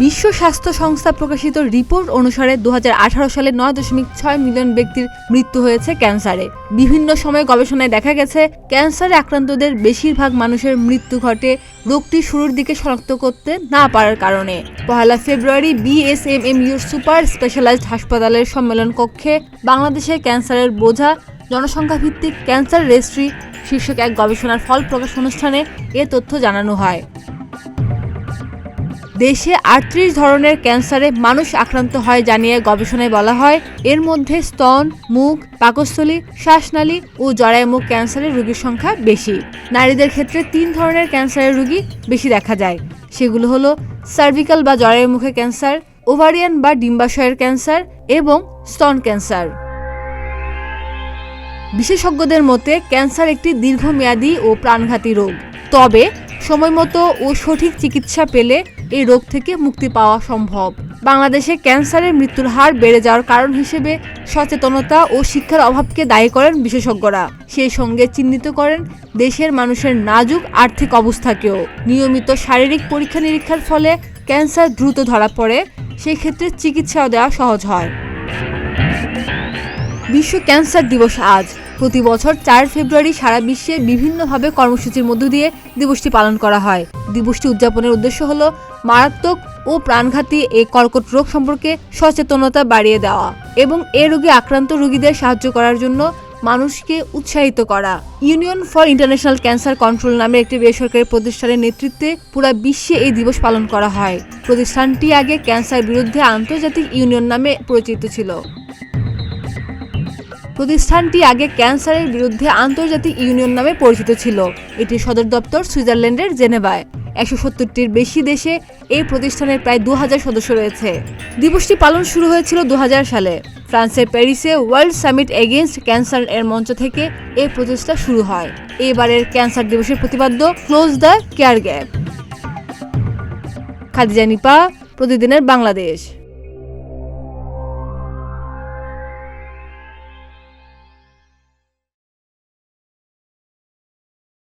বিশ্ব স্বাস্থ্য সংস্থা প্রকাশিত রিপোর্ট অনুসারে 2018 সালে 9.6 মিলিয়ন ব্যক্তির মৃত্যু হয়েছে ক্যান্সারে। বিভিন্ন সময় গবেষণায় দেখা গেছে ক্যান্সারে আক্রান্তদের বেশিরভাগ মানুষের মৃত্যু ঘটে রোগটি শুরুর দিকে শনাক্ত করতে না পারার কারণে। 1 ফেব্রুয়ারি বিএসএমএমইউর সুপার স্পেশালাইজড হাসপাতালের সম্মেলন কক্ষে বাংলাদেশে ক্যান্সারের বোঝা জনসংখ্যা ভিত্তিক ক্যান্সার রেজিস্ট্রি শীর্ষক এক গবেষণার ফল প্রকাশ অনুষ্ঠানে এ তথ্য জানানো হয়। দেশে 38 ধরনের ক্যান্সারে মানুষ আক্রান্ত হয় জানিয়ে গবেষণায় বলা হয়, এর মধ্যে স্তন, মুখ, পাকস্থলী, শ্বাসনালী ও জরায়ুমুখ ক্যান্সারের রোগীর সংখ্যা বেশি। নারীদের ক্ষেত্রে 3 ধরনের ক্যান্সারের রোগী বেশি দেখা যায়। সেগুলো হলো সার্ভিক্যাল বা জরায়ুমুখের ক্যান্সার, ওভারিয়ান বা ডিম্বাশয়ের ক্যান্সার এবং স্তন ক্যান্সার। বিশেষজ্ঞদের মতে ক্যান্সার একটি দীর্ঘমেয়াদী ও প্রাণঘাতী রোগ। তবে সময়মতো ও সঠিক চিকিৎসা পেলে এই রোগ থেকে মুক্তি পাওয়া সম্ভব। বাংলাদেশে ক্যান্সারের মৃত্যুর হার বেড়ে যাওয়ার কারণ হিসেবে সচেতনতা ও শিক্ষার অভাবকে দায়ী করেন বিশেষজ্ঞরা। সেই সঙ্গে চিহ্নিত করেন দেশের মানুষের নাজুক আর্থিক অবস্থাকেও। নিয়মিত শারীরিক পরীক্ষা নিরীক্ষার ফলে ক্যান্সার দ্রুত ধরা পড়ে, সেই ক্ষেত্রে চিকিৎসা দেওয়া সহজ হয়। বিশ্ব ক্যান্সার দিবস আজ। প্রতি বছর 4 ফেব্রুয়ারি সারা বিশ্বে বিভিন্নভাবে কর্মসূচির মধ্য দিয়ে দিবসটি পালন করা হয়। দিবসটি উদযাপনের উদ্দেশ্য হল মারাত্মক ও প্রাণঘাতী এই কর্কট রোগ সম্পর্কে সচেতনতা বাড়িয়ে দেওয়া এবং এ রোগে আক্রান্ত রোগীদের সাহায্য করার জন্য মানুষকে উৎসাহিত করা। Union for international cancer control নামের একটি বেসরকারি প্রতিষ্ঠানের নেতৃত্বে পুরো বিশ্বে এই দিবস পালন করা হয়। প্রতিষ্ঠানটি আগে ক্যান্সার বিরুদ্ধে আন্তর্জাতিক ইউনিয়ন নামে পরিচিত ছিল। এটির সদর দপ্তর সুইজারল্যান্ডের জেনেভায়। 170টির বেশি দেশে এই প্রতিষ্ঠানের প্রায় 2000 সদস্য রয়েছে। দিবসটি পালন শুরু হয়েছিল 2000 সালে। ফ্রান্সের প্যারিসে ওয়ার্ল্ড সামিট এগেইনস্ট ক্যান্সার এর মঞ্চ থেকে এই প্রচেষ্টা শুরু হয়। এবারের ক্যান্সার দিবসের প্রতিপাদ্য close the care gap. Khadija Nipa, প্রতিদিনের বাংলাদেশ।